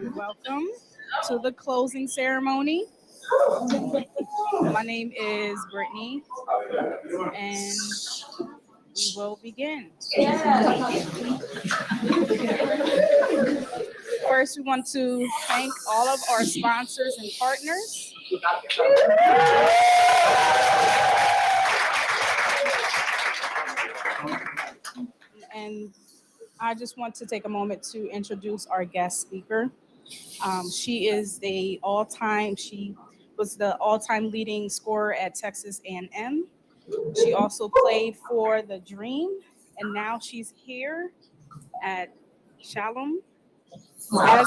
Welcome to the closing ceremony. My name is Brittany, and we will begin. First, we want to thank all of our sponsors and partners. And I just want to take a moment to introduce our guest speaker. She is she was the all-time leading scorer at Texas A&M. She also played for the Dream, and now she's here at Shalom. As I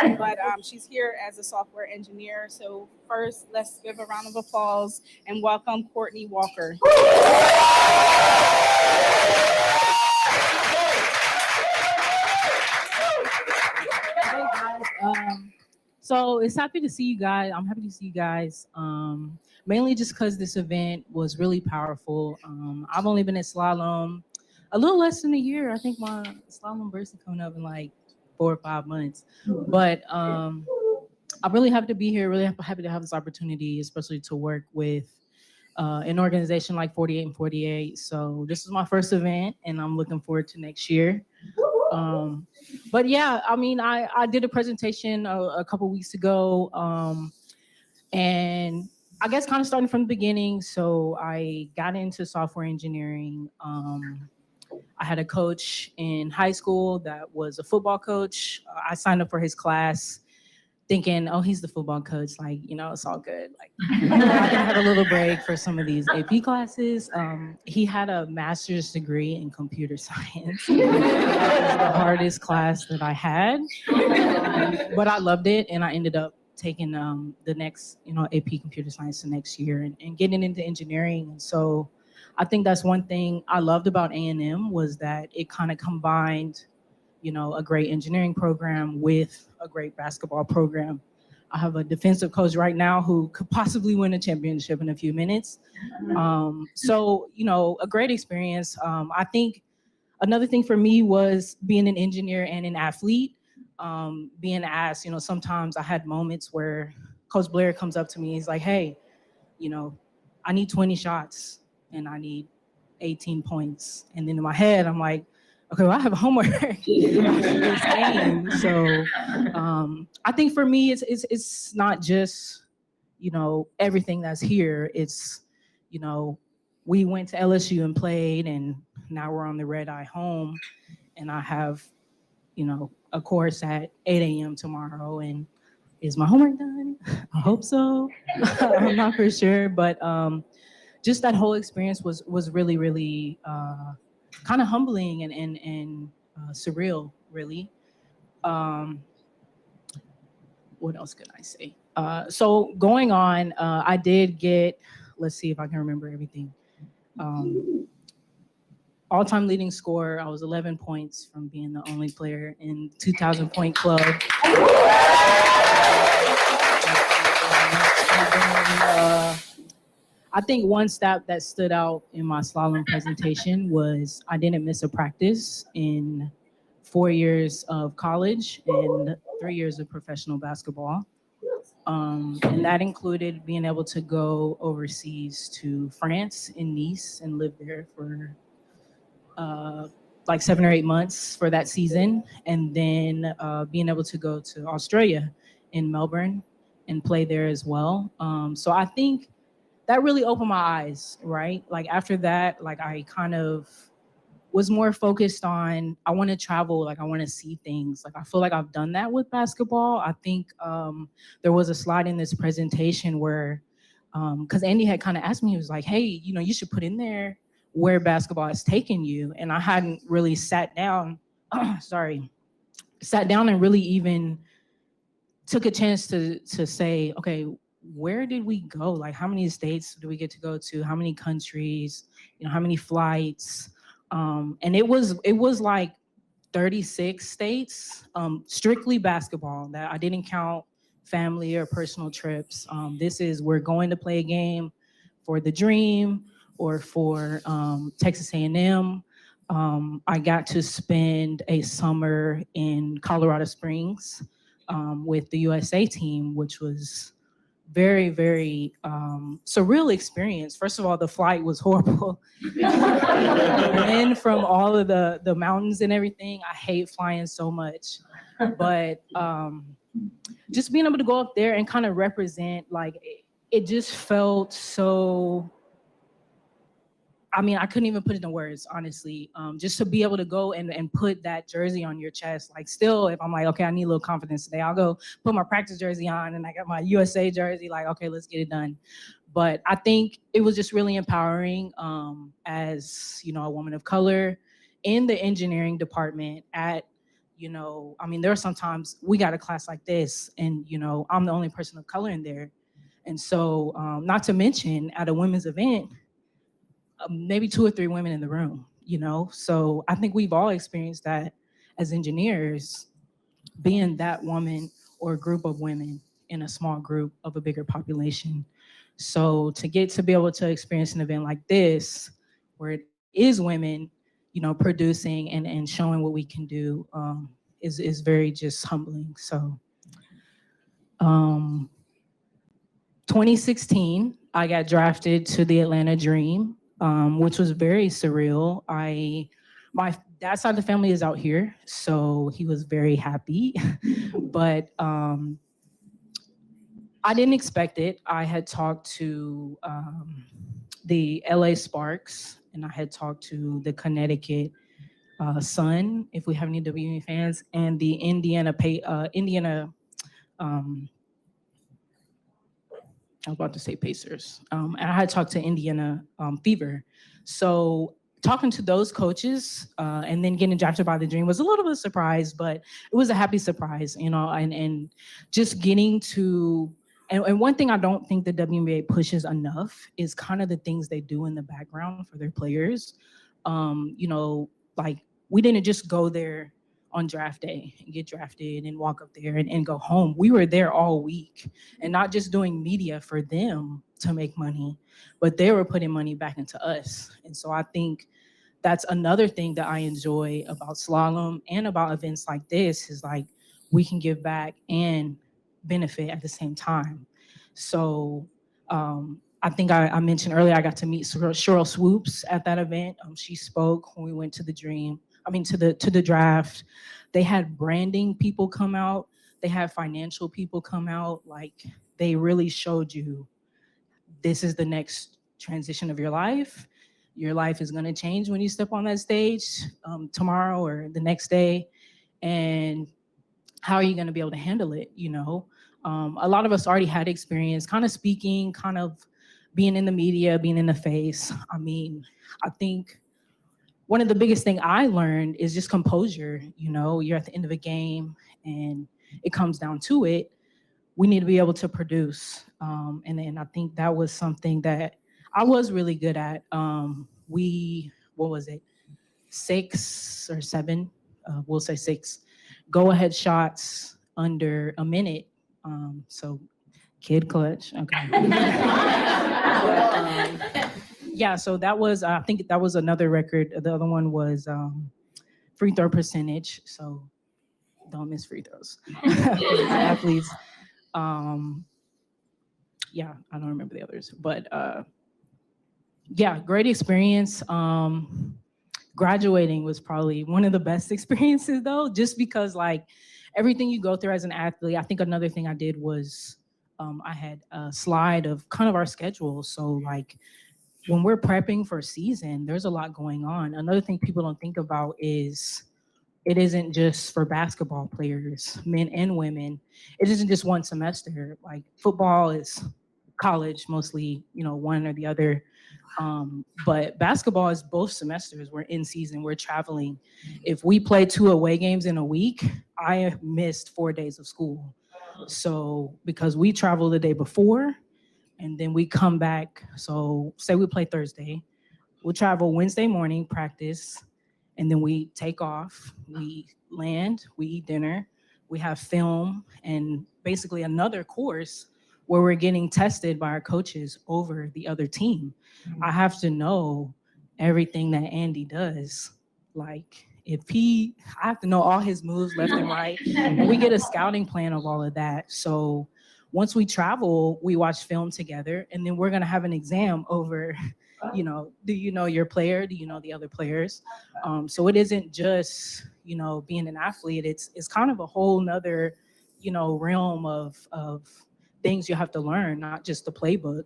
apologize. But she's here as a software engineer. So first, let's give a round of applause and welcome Courtney Walker. Hey guys, so it's happy to see you guys. I'm happy to see you guys. Mainly just because this event was really powerful. I've only been at Slalom a little less than a year. I think my Slalom birthday coming up in like 4 or 5 months. But I'm really happy to be here. Really happy to have this opportunity, especially to work with an organization like 48 and 48. So this is my first event, and I'm looking forward to next year. But yeah, I mean, I did a presentation a couple weeks ago, and I guess kind of starting from the beginning. So I got into software engineering. I had a coach in high school that was a football coach. I signed up for his class thinking, oh, he's the football coach. Like, it's all good. Like, I had a little break for some of these AP classes. He had a master's degree in computer science. It was the hardest class that I had, but I loved it, and I ended up taking the next, AP computer science the next year and getting into engineering. And so I think that's one thing I loved about A&M was that it kind of combined a great engineering program with a great basketball program. I have a defensive coach right now who could possibly win a championship in a few minutes. So, a great experience. I think another thing for me was being an engineer and an athlete, being asked, sometimes I had moments where Coach Blair comes up to me, he's like, hey, I need 20 shots and I need 18 points. And then in my head, I'm like, okay, well, I have homework after this game. So I think for me, it's not just, everything that's here. It's, we went to LSU and played, and now we're on the red eye home. And I have, a course at 8 a.m. tomorrow. And is my homework done? I hope so. I'm not for sure. But just that whole experience was really, really kind of humbling and surreal, really. What else could I say? So going on, I did get, let's see if I can remember everything. All-time leading scorer, I was 11 points from being the only player in 2,000 point club. I think one stat that stood out in my slalom presentation was I didn't miss a practice in 4 years of college and 3 years of professional basketball. And that included being able to go overseas to France in Nice and live there for like 7 or 8 months for that season. And then being able to go to Australia in Melbourne and play there as well. So I think that really opened my eyes, right? Like after that, like I kind of was more focused on, I want to travel, like I want to see things. Like I feel like I've done that with basketball. I think there was a slide in this presentation where, because Andy had kind of asked me, he was like, hey, you should put in there where basketball has taken you. And I hadn't really sat down and really even took a chance to say, okay, where did we go? Like how many states do we get to go to? How many countries? How many flights? And it was like 36 states, strictly basketball. That I didn't count family or personal trips. This is, we're going to play a game for the Dream. or for Texas A&M. I got to spend a summer in Colorado Springs with the USA team, which was very, very surreal experience. First of all, the flight was horrible. The wind from all of the mountains and everything. I hate flying so much. But just being able to go up there and kind of represent, like, it just felt so, I mean, I couldn't even put it in words, honestly. Just to be able to go and put that jersey on your chest. Like, still, if I'm like, okay, I need a little confidence today, I'll go put my practice jersey on and I got my USA jersey, like, okay, let's get it done. But I think it was just really empowering as, a woman of color in the engineering department at, I mean, there are sometimes we got a class like this and, I'm the only person of color in there. And so, not to mention at a women's event, maybe 2 or 3 women in the room, So I think we've all experienced that as engineers, being that woman or a group of women in a small group of a bigger population. So to get to be able to experience an event like this, where it is women, producing and showing what we can do, is very just humbling. So, 2016, I got drafted to the Atlanta Dream, which was very surreal. My dad's side of the family is out here, so he was very happy. But I didn't expect it. I had talked to the LA Sparks, and I had talked to the Connecticut Sun, if we have any WNBA fans, and the Indiana. I was about to say Pacers. And I had talked to Indiana Fever. So talking to those coaches and then getting drafted by the Dream was a little bit of a surprise, but it was a happy surprise, and just getting to, and one thing I don't think the WNBA pushes enough is kind of the things they do in the background for their players. Like, we didn't just go there on draft day and get drafted and walk up there and go home. We were there all week, and not just doing media for them to make money, but they were putting money back into us. And so I think that's another thing that I enjoy about slalom and about events like this is, like, we can give back and benefit at the same time. So I think I mentioned earlier, I got to meet Cheryl Swoops at that event. She spoke when we went to the Dream. To the draft. They had branding people come out. They had financial people come out. Like, they really showed you, this is the next transition of your life. Your life is going to change when you step on that stage tomorrow or the next day. And how are you going to be able to handle it? A lot of us already had experience kind of speaking, kind of being in the media, being in the face. I think one of the biggest thing I learned is just composure. You're at the end of a game and it comes down to it. We need to be able to produce. And then I think that was something that I was really good at. What was it? 6 or 7, we'll say 6, go ahead shots under a minute. So kid clutch, okay. Yeah, so that was, I think that was another record. The other one was free throw percentage. So don't miss free throws. Athletes. Yeah, I don't remember the others, but yeah, great experience. Graduating was probably one of the best experiences though, just because, like, everything you go through as an athlete. I think another thing I did was I had a slide of kind of our schedule. So, like, when we're prepping for a season, there's a lot going on. Another thing people don't think about is it isn't just for basketball players, men and women. It isn't just one semester. Like, football is college mostly, one or the other. But basketball is both semesters. We're in season, we're traveling. If we play 2 away games in a week, I missed 4 days of school. So because we travel the day before and then we come back. So say we play Thursday, we'll travel Wednesday morning, practice, and then we take off, we land, we eat dinner, we have film, and basically another course where we're getting tested by our coaches over the other team. I have to know everything that Andy does. Like I have to know all his moves left and right. And we get a scouting plan of all of that. So once we travel, we watch film together, and then we're gonna have an exam over, do you know your player? Do you know the other players? So it isn't just, being an athlete. It's kind of a whole nother, realm of things you have to learn, not just the playbook.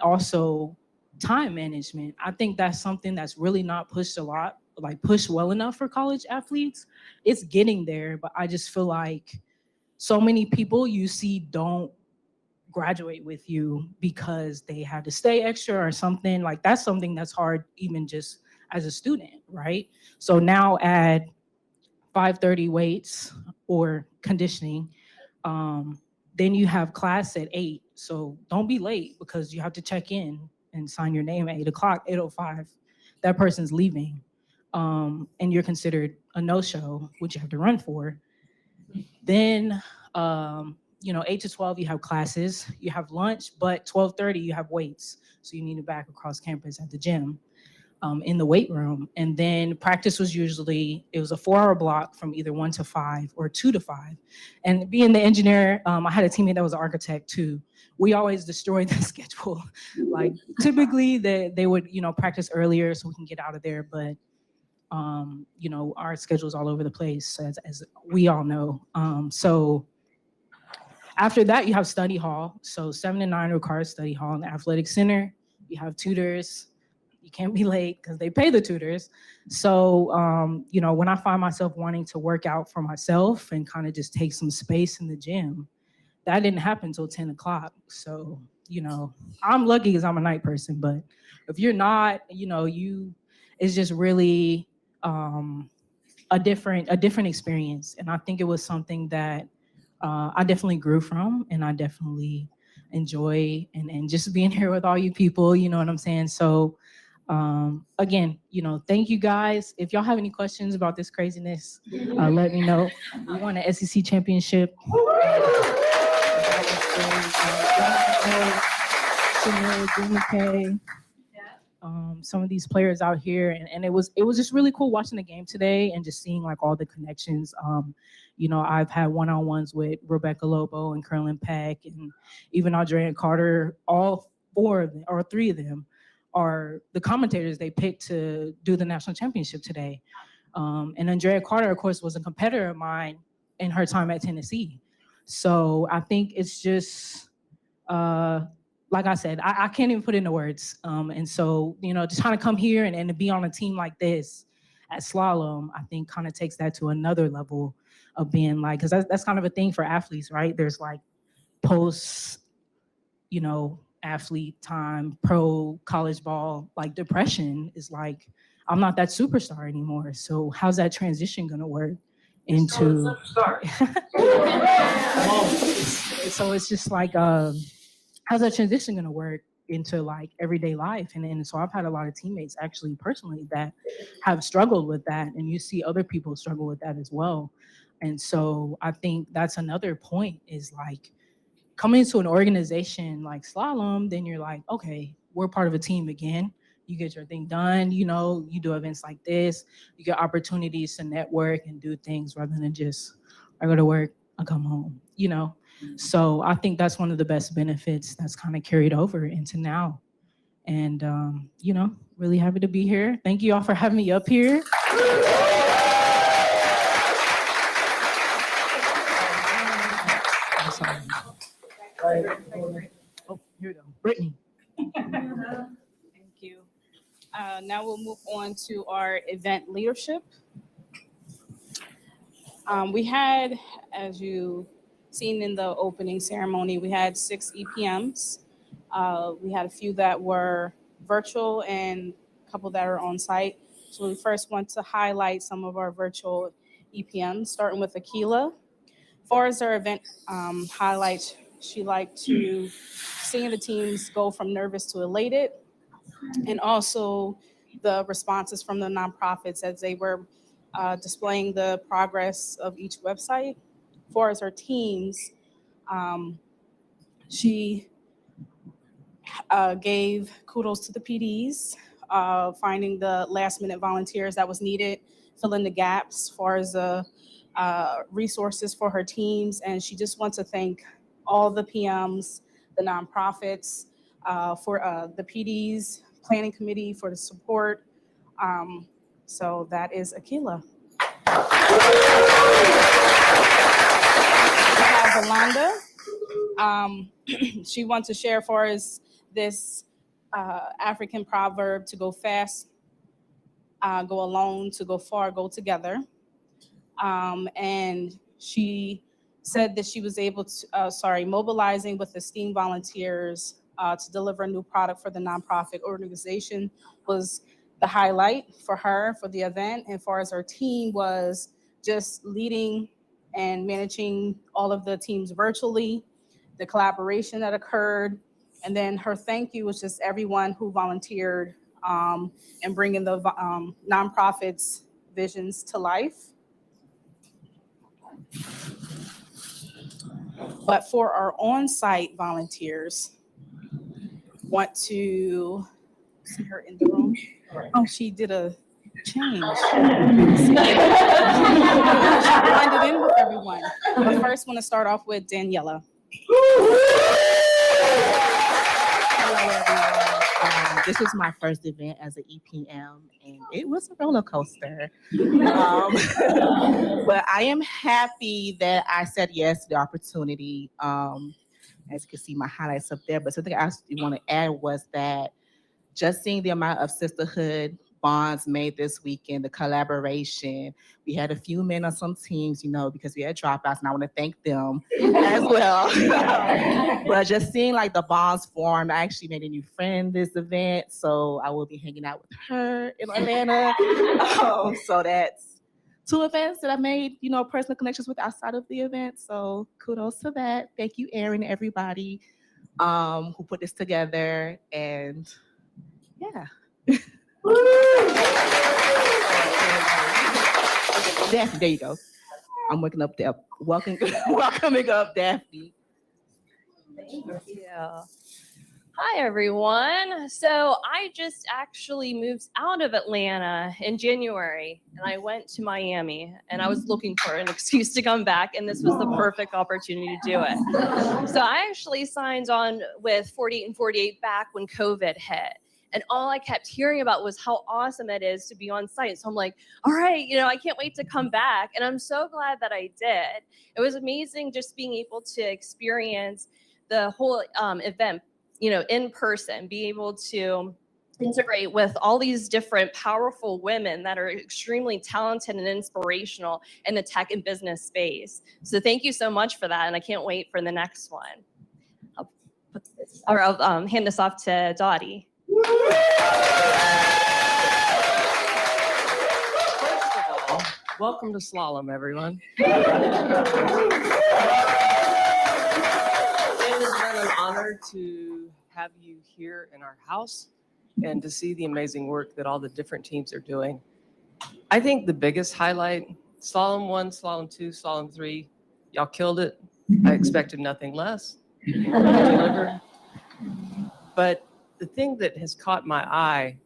Also, time management. I think that's something that's really not pushed a lot, like pushed well enough for college athletes. It's getting there, but I just feel like so many people you see don't graduate with you because they had to stay extra or something. Like that's something that's hard even just as a student, right? So now add 5:30 weights or conditioning. Then you have class at 8. So don't be late because you have to check in and sign your name at 8 o'clock, 8:05. That person's leaving. And you're considered a no-show, which you have to run for. Then 8 to 12 you have classes, you have lunch, but 12:30 you have weights. So you need to back across campus at the gym, in the weight room. And then practice was usually, it was a 4-hour block from either 1 to 5 or 2 to 5. And being the engineer, I had a teammate that was an architect too. We always destroyed the schedule. Like typically they would, practice earlier so we can get out of there. But our schedule's all over the place, as we all know. So after that, you have study hall. So 7 to 9 requires study hall in the athletic center. You have tutors. You can't be late because they pay the tutors. So, when I find myself wanting to work out for myself and kind of just take some space in the gym, that didn't happen until 10 o'clock. So, I'm lucky because I'm a night person, but if you're not, it's just really a different experience. And I think it was something that I definitely grew from, and I definitely enjoy and just being here with all you people, you know what I'm saying? So again, thank you guys. If y'all have any questions about this craziness, let me know. We won an SEC championship. Some of these players out here, and it was just really cool watching the game today and just seeing like all the connections. I've had one-on-ones with Rebecca Lobo and Curlin Peck and even Andrea Carter. All 4 of them, or 3 of them, are the commentators they picked to do the national championship today. And Andrea Carter, of course, was a competitor of mine in her time at Tennessee. So I think it's just like I said, I can't even put it into words. And so, just kind of come here and to be on a team like this at Slalom, I think kind of takes that to another level of being like, because that's kind of a thing for athletes, right? There's like post, athlete time, pro college ball, like depression is like, I'm not that superstar anymore. So how's that transition going to work into? So it's just like, how's that transition going to work into like everyday life? And so I've had a lot of teammates actually personally that have struggled with that, and you see other people struggle with that as well. And so I think that's another point, is like coming into an organization like Slalom, then you're like, okay, we're part of a team again. You get your thing done, you do events like this, you get opportunities to network and do things rather than just, I go to work, I come home. So I think that's one of the best benefits that's kind of carried over into now. And, really happy to be here. Thank you all for having me up here. I'm sorry. Oh, here we go. Brittany. Thank you. Now we'll move on to our event leadership. We had, as you seen in the opening ceremony, we had 6 EPMs. We had a few that were virtual and a couple that are on site. So we first want to highlight some of our virtual EPMs, starting with Akila. As far as our event highlights, she liked to seeing the teams go from nervous to elated, and also the responses from the nonprofits as they were displaying the progress of each website. As far as our teams, She gave kudos to the PDs, finding the last minute volunteers that was needed, filling the gaps as far as the resources for her teams. And she just wants to thank all the PMs, the nonprofits, for the PDs, planning committee for the support. So that is Akila. We have Valanda. She wants to share for us this African proverb: to go fast, go alone; to go far, go together. And she said that she was able to, mobilizing with esteemed volunteers to deliver a new product for the nonprofit organization was the highlight for her for the event. And far as her team was just leading and managing all of the teams virtually, the collaboration that occurred. And then her thank you was just everyone who volunteered and bringing the nonprofits' visions to life. But for our on-site volunteers, want to see her in the room. Oh, she did a change. She blended in with everyone. But first, want to start off with Daniela. Hello, everyone. This was my first event as an EPM, and it was a roller coaster. But I am happy that I said yes to the opportunity. As you can see, my highlights up there. But something I actually want to add was that just seeing the amount of sisterhood bonds made this weekend, the collaboration. We had a few men on some teams, because we had dropouts, and I want to thank them as well. But just seeing like the bonds form, I actually made a new friend this event, so I will be hanging out with her in Atlanta. So that's 2 events that I made, personal connections with outside of the event. So kudos to that. Thank you, Erin, everybody who put this together, and yeah. Daphne, there you go. I'm waking up there. Welcoming up Daphne. Thank you. Hi, everyone. So I just actually moved out of Atlanta in January, and I went to Miami, and I was looking for an excuse to come back, and this was the perfect opportunity to do it. So I actually signed on with 48 and 48 back when COVID hit. And all I kept hearing about was how awesome it is to be on site. So I'm like, all right, I can't wait to come back. And I'm so glad that I did. It was amazing just being able to experience the whole event, in person, be able to integrate with all these different powerful women that are extremely talented and inspirational in the tech and business space. So thank you so much for that. And I can't wait for the next one. I'll hand this off to Dottie. First of all, welcome to Slalom, everyone. It has been an honor to have you here in our house and to see the amazing work that all the different teams are doing. I think the biggest highlight, Slalom 1, Slalom 2, Slalom 3, y'all killed it. I expected nothing less. You delivered. But the thing that has caught my eye,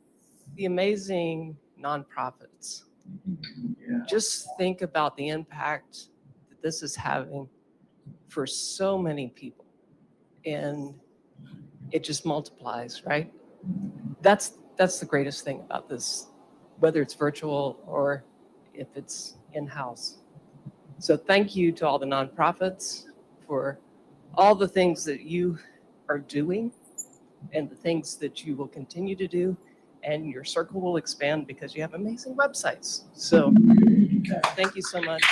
the amazing nonprofits. Just think about the impact that this is having for so many people. And it just multiplies, right? That's the greatest thing about this, whether it's virtual or if it's in-house. So thank you to all the nonprofits for all the things that you are doing and the things that you will continue to do, and your circle will expand because you have amazing websites. So thank you so much.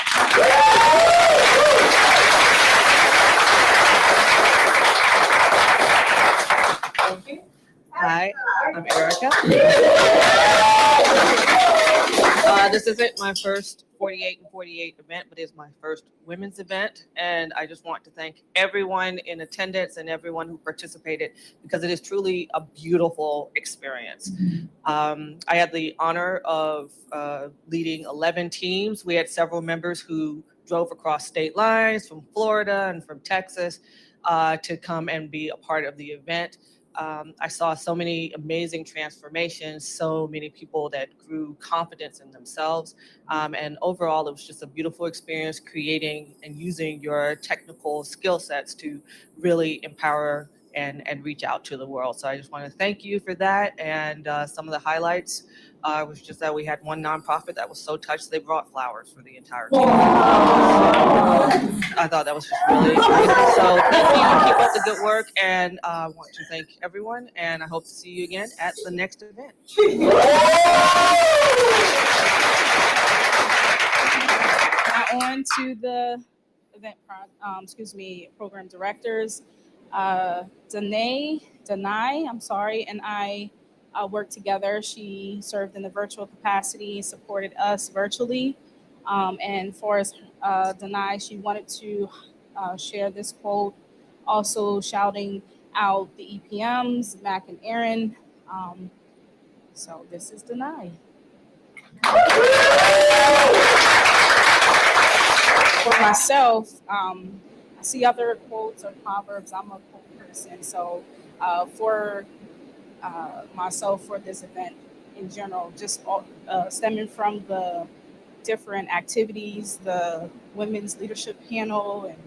Thank you. Hi, I'm Erica. This isn't my first 48 and 48 event, but it's my first women's event. And I just want to thank everyone in attendance and everyone who participated, because it is truly a beautiful experience. I had the honor of leading 11 teams. We had several members who drove across state lines from Florida and from Texas. to come and be a part of the event. I saw so many amazing transformations, so many people that grew confidence in themselves. And overall, it was just a beautiful experience creating and using your technical skill sets to really empower and reach out to the world. So I just want to thank you for that. And some of the highlights was just that we had one nonprofit that was so touched they brought flowers for the entire team. I thought that was just really amazing. So thank you, keep up the good work, and I want to thank everyone, and I hope to see you again at the next event. Now on to the event, program directors. Danae, and I worked together. She served in the virtual capacity, supported us virtually. And for us, Danae, she wanted to share this quote, also shouting out the EPMs, Mac and Aaron. So this is Danae. For myself, I see other quotes or proverbs. I'm a quote person. So for myself, for this event in general, just stemming from the different activities, the women's leadership panel, and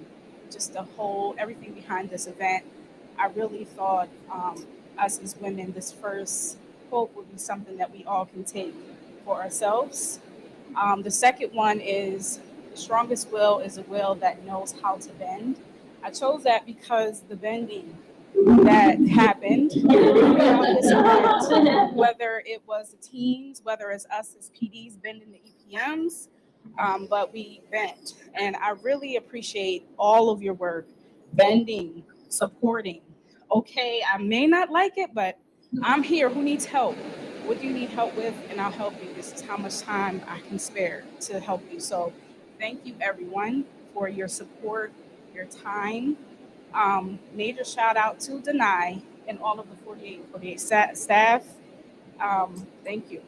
just the whole, everything behind this event, I really thought us as women, this first quote would be something that we all can take for ourselves. The second one is, the strongest will is a will that knows how to bend. I chose that because the bending that happened throughout this event, whether it was the teams, whether it's us as PDs bending the EPMs, but we bent. And I really appreciate all of your work, bending, supporting. Okay, I may not like it, but I'm here. Who needs help? What do you need help with? And I'll help you. This is how much time I can spare to help you. So thank you, everyone, for your support, your time. Major shout out to Danae and all of the 48 staff. Thank you.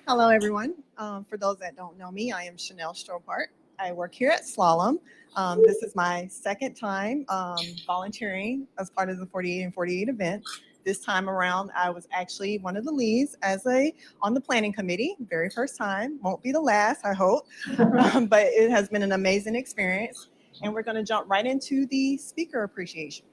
Hello, everyone. For those that don't know me, I am Chanel Stropart. I work here at Slalom. This is my second time volunteering as part of the 48 and 48 event. This time around, I was actually one of the leads on the planning committee. Very first time, won't be the last, I hope. But it has been an amazing experience. And we're going to jump right into the speaker appreciation.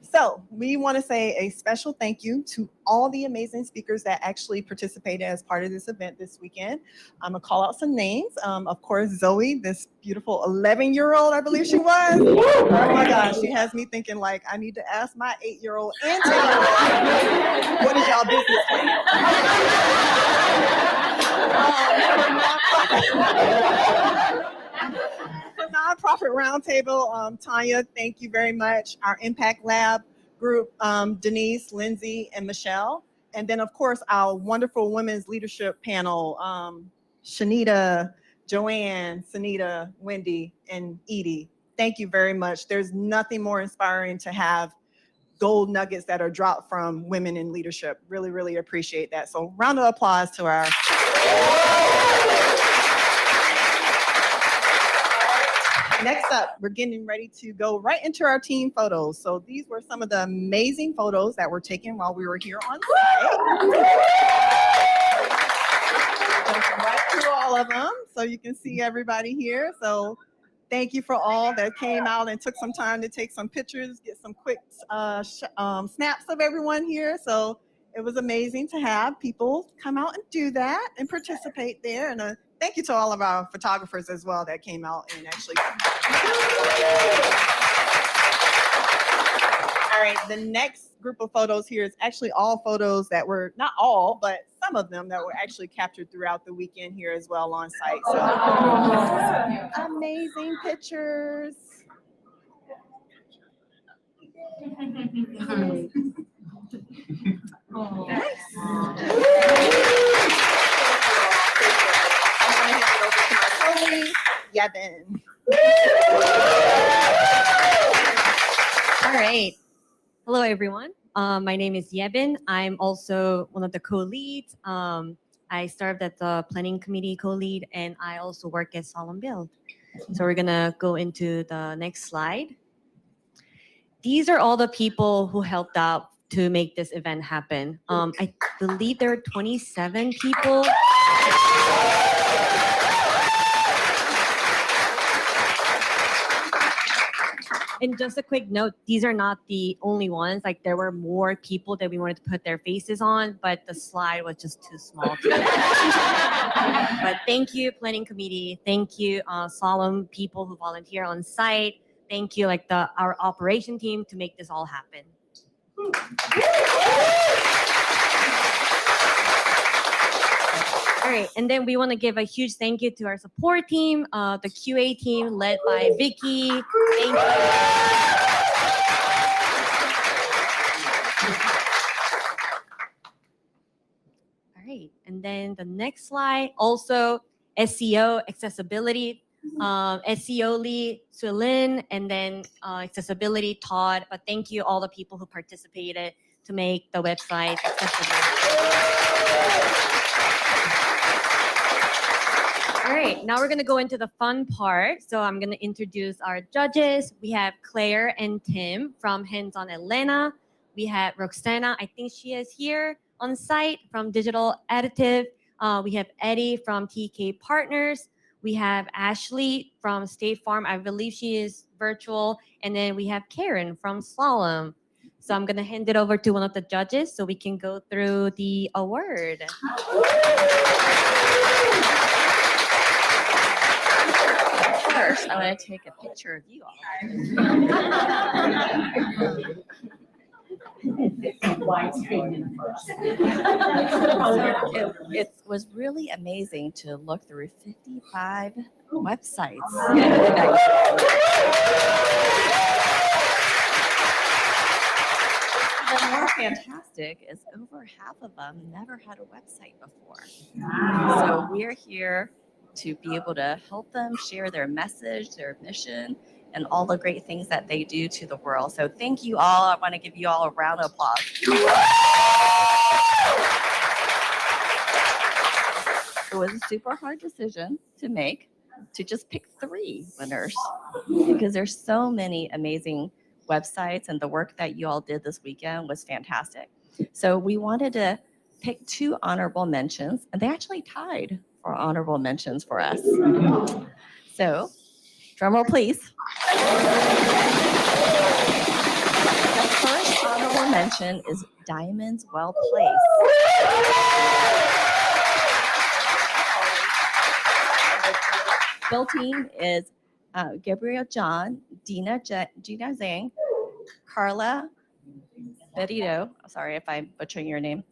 So we want to say a special thank you to all the amazing speakers that actually participated as part of this event this weekend. I'm going to call out some names. Of course, Zoe, this beautiful 11-year-old, I believe she was. Oh my gosh, she has me thinking like I need to ask my 8-year-old and 10-year-old, what is y'all business plan? For Nonprofit Roundtable, Tanya, thank you very much. Our Impact Lab group, Denise, Lindsay, and Michelle. And then, of course, our wonderful women's leadership panel, Shanita, Joanne, Sunita, Wendy, and Edie. Thank you very much. There's nothing more inspiring to have gold nuggets that are dropped from women in leadership. Really, really appreciate that. So round of applause to our... Next up, we're getting ready to go right into our team photos. So these were some of the amazing photos that were taken while we were here on site. Jumping right through all of them so you can see everybody here. So thank you for all that came out and took some time to take some pictures, get some quick snaps of everyone here. So it was amazing to have people come out and do that and participate there. And thank you to all of our photographers as well that came out and actually. All right, the next group of photos here is actually all photos that were, not all, but some of them that were actually captured throughout the weekend here as well on site. So amazing pictures. Yevon. All right. Hello, everyone. My name is Yevin. I'm also one of the co-leads. I served as the planning committee co-lead, and I also work at Slalom Build. So we're gonna go into the next slide. These are all the people who helped out to make this event happen. I believe there are 27 people. And just a quick note, these are not the only ones. Like there were more people that we wanted to put their faces on, but the slide was just too small. But thank you, planning committee. Thank you, Slalom people who volunteer on site. Thank you, like our operation team to make this all happen. All right, and then we want to give a huge thank you to our support team, the QA team led by Vicky. Thank you. All right, and then the next slide, also SEO, accessibility, SEO lead, Suelin, and then accessibility, Todd. But thank you all the people who participated to make the website accessible. All right, now we're gonna go into the fun part. So I'm gonna introduce our judges. We have Claire and Tim from Hands On Atlanta. We have Roxana, I think she is here on site from Digital Additive. We have Eddie from TK Partners. We have Ashley from State Farm. I believe she is virtual. And then we have Karen from Slalom. So I'm gonna hand it over to one of the judges so we can go through the award. First, I want to take a picture of you all. It was really amazing to look through 55 websites. Even more fantastic is over half of them never had a website before. So we're here to be able to help them share their message, their mission, and all the great things that they do to the world. So thank you all. I want to give you all a round of applause. It was a super hard decision to make, to just pick 3 winners, because there's so many amazing websites, and the work that you all did this weekend was fantastic. So we wanted to pick 2 honorable mentions, and they actually tied for honorable mentions for us. So, drum roll, please. The first honorable mention is Diamonds Well Placed. Build team is Gabriel John, Gina Zhang, Carla Benito, sorry if I'm butchering your name,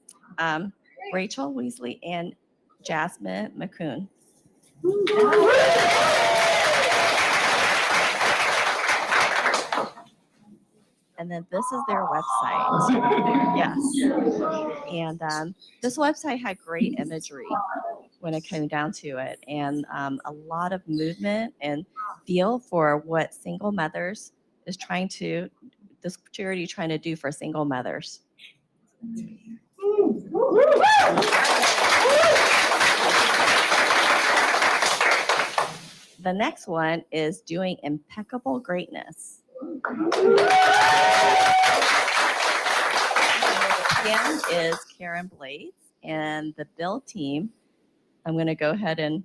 Rachel Weasley, and Jasmine McCoon. And then this is their website. Yes. And this website had great imagery when it came down to it, and a lot of movement and feel for what single mothers is trying to, this charity trying to do for single mothers. The next one is Doing Impeccable Greatness. Kim is Karen Blades, and the Build team, I'm going to go ahead and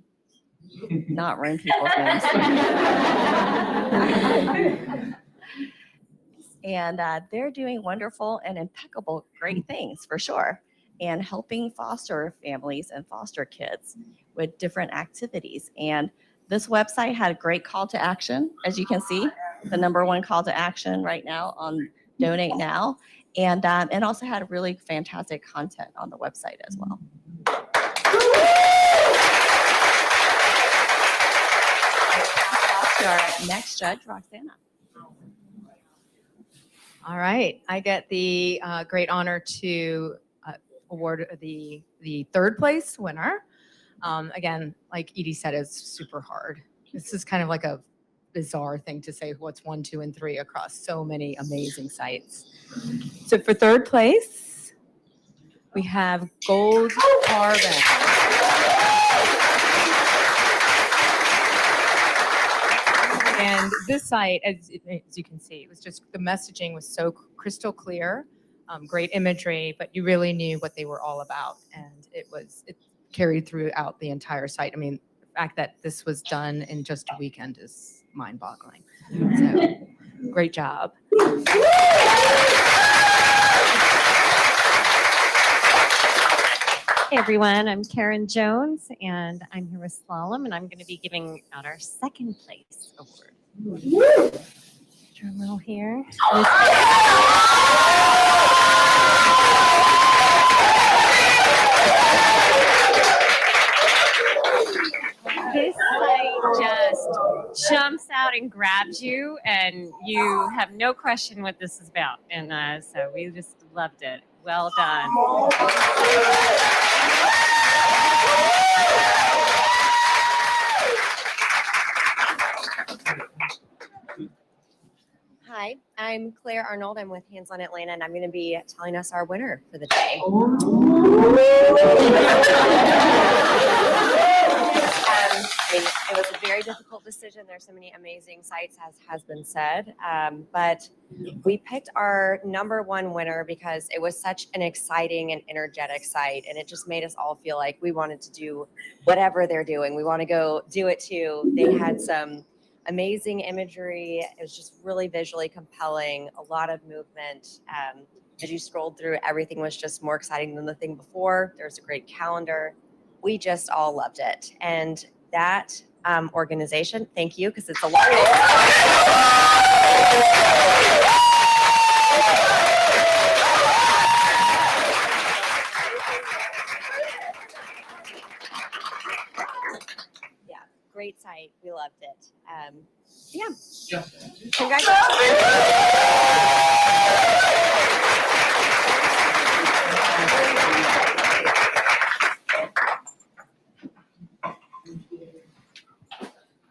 not ruin people's names. And they're doing wonderful and impeccable, great things for sure, and helping foster families and foster kids with different activities. And this website had a great call to action, as you can see, the #1 call to action right now on Donate Now, and also had really fantastic content on the website as well. Our next judge, Roxana. All right, I get the great honor to award the 3rd place winner. Again, like Edie said, it's super hard. This is kind of like bizarre thing to say what's 1, 2, and 3 across so many amazing sites. So for third place, we have Gold Carbon. And this site, as you can see, it was just, the messaging was so crystal clear, great imagery, but you really knew what they were all about. And it carried throughout the entire site. I mean, the fact that this was done in just a weekend is mind-boggling. So, great job. Hey everyone, I'm Karen Jones and I'm here with Slalom and I'm going to be giving out our second place award. Drum roll here. This site just jumps out and grabs you and you have no question what this is about. And so we just loved it. Well done. Hi, I'm Claire Arnold. I'm with Hands on Atlanta, and I'm going to be telling us our winner for the day. It was a very difficult decision. There's so many amazing sites, as has been said, but we picked our #1 winner because it was such an exciting and energetic site, and it just made us all feel like we wanted to do whatever they're doing. We want to go do it too. They had some amazing imagery. It was just really visually compelling, a lot of movement. As you scrolled through, everything was just more exciting than the thing before. There was a great calendar. We just all loved it. And that organization, thank you, because it's a lot. Yeah, great site. We loved it. Yeah.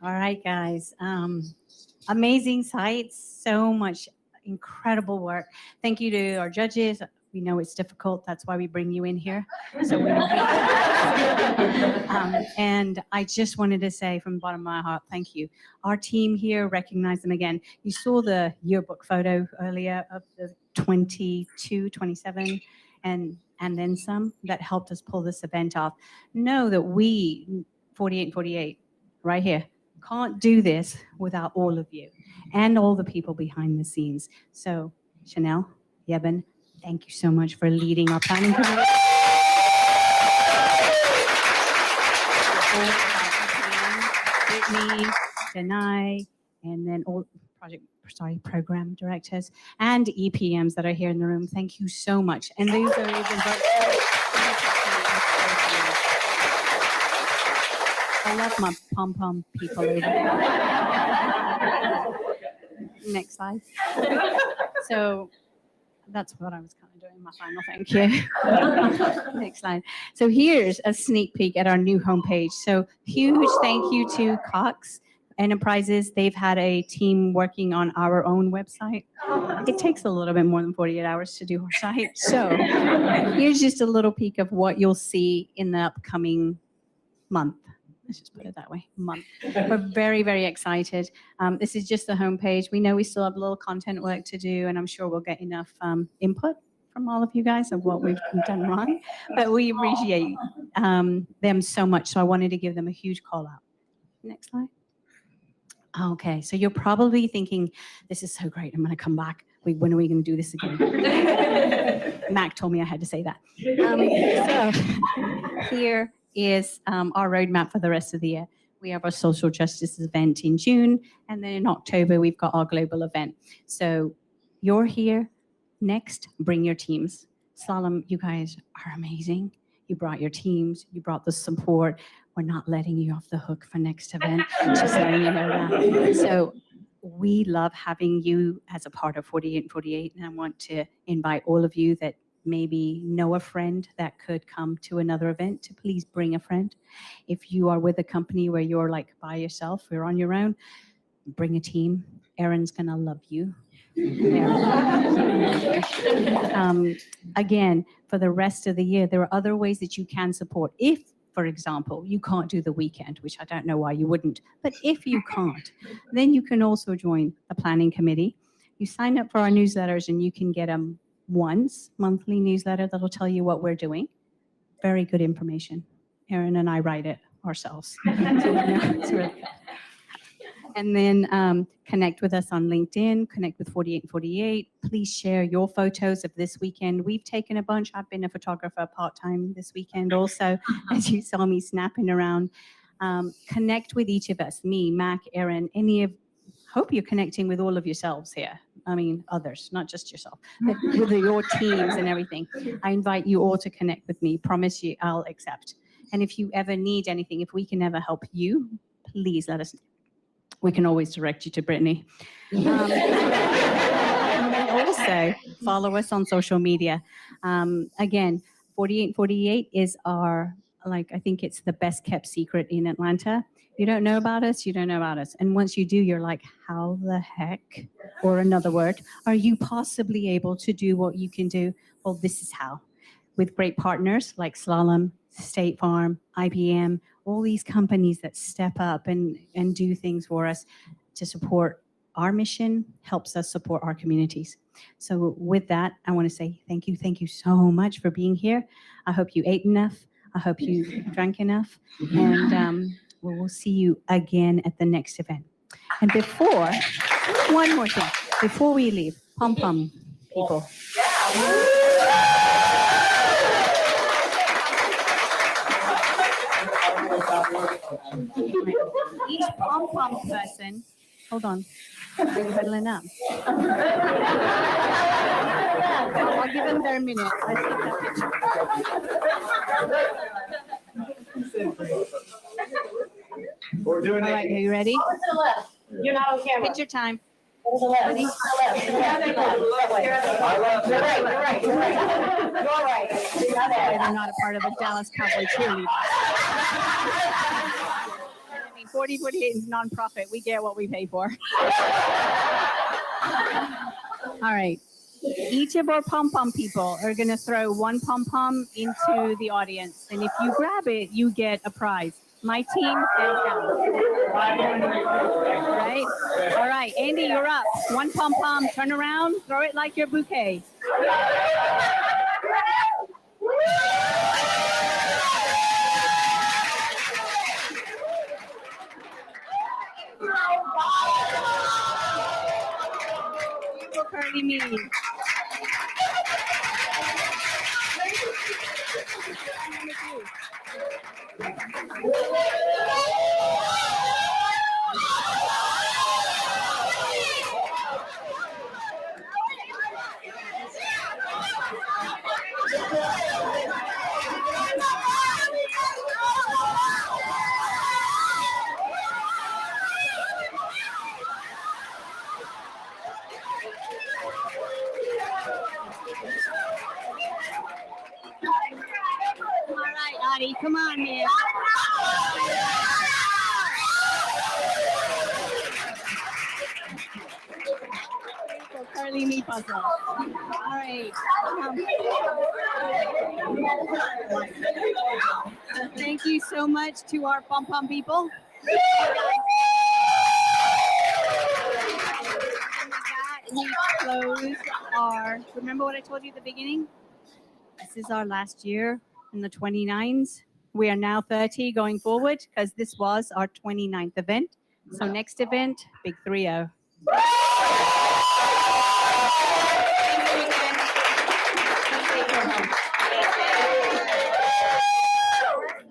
All right, guys. Amazing sites, so much incredible work. Thank you to our judges. We know it's difficult. That's why we bring you in here. So we and I just wanted to say from the bottom of my heart, thank you. Our team here, recognize them again. You saw the yearbook photo earlier of the 22, 27, and then some that helped us pull this event off. Know that we, 48 and 48, right here, can't do this without all of you and all the people behind the scenes. So Chanel, Yeben, thank you so much for leading our planning committee. Courtney, Denai, and then all program directors and EPMs that are here in the room. Thank you so much. And those are even I love my pom-pom people over there. Next slide. So that's what I was kind of doing, my final thank you. Next slide. So here's a sneak peek at our new homepage. So huge thank you to Cox Enterprises. They've had a team working on our own website. It takes a little bit more than 48 hours to do our site. So here's just a little peek of what you'll see in the upcoming month. Let's just put it that way, month. We're very, very excited. This is just the homepage. We know we still have a little content work to do, and I'm sure we'll get enough input from all of you guys of what we've done wrong. But we appreciate them so much, so I wanted to give them a huge call out. Next slide. Okay, so you're probably thinking, this is so great, I'm gonna come back. When are we gonna do this again? Mac told me I had to say that. So here is our roadmap for the rest of the year. We have our social justice event in June, and then in October, we've got our global event. So you're here. Next, bring your teams. Slalom, you guys are amazing. You brought your teams, you brought the support. We're not letting you off the hook for next event, just letting you know that. So we love having you as a part of 48 and 48, and I want to invite all of you that maybe know a friend that could come to another event to please bring a friend. If you are with a company where you're like by yourself or on your own, bring a team. Erin's going to love you. Again, for the rest of the year, there are other ways that you can support. If, for example, you can't do the weekend, which I don't know why you wouldn't, but if you can't, then you can also join the planning committee. You sign up for our newsletters and you can get a once monthly newsletter that'll tell you what we're doing. Very good information. Erin and I write it ourselves. So, it's really good. And then connect with us on LinkedIn, connect with 48 and 48. Please share your photos of this weekend. We've taken a bunch. I've been a photographer part-time this weekend also, as you saw me snapping around. Connect with each of us, me, Mac, Erin, hope you're connecting with all of yourselves here. I mean, others, not just yourself, but with your teams and everything. I invite you all to connect with me. Promise you I'll accept. And if you ever need anything, if we can ever help you, please let us know. We can always direct you to Brittany. And also, follow us on social media. Again, 4848 is our, I think it's the best kept secret in Atlanta. You don't know about us, you don't know about us. And once you do, you're like, how the heck, or another word, are you possibly able to do what you can do? Well, this is how. With great partners like Slalom, State Farm, IBM, all these companies that step up and do things for us to support our mission, helps us support our communities. So with that, I want to say thank you so much for being here. I hope you ate enough. I hope you drank enough. And we'll see you again at the next event. And one more thing, before we leave, pom-pom people. Each pom-pom person, hold on, they're huddling up. I'll give them their minute. Let's take that picture. We're doing All right, are you ready? You're not on camera. Hit your time. Ready? Ready? You're right. They're not a part of a Dallas Cowboy cheerleader. I mean, 4048 is nonprofit. We get what we pay for. All right. Each of our pom-pom people are going to throw one pom-pom into the audience. And if you grab it, you get a prize. My team, hands down. Right? All right, Andy, you're up. One pom-pom, turn around, throw it like your bouquet. You look pretty mean. All right, Audie, come on, man. Curly me puzzle. All right. Thank you so much to our pom-pom people. We close remember what I told you at the beginning? This is our last year in the 29s. We are now 30 going forward because this was our 29th event. So next event, big 3-0.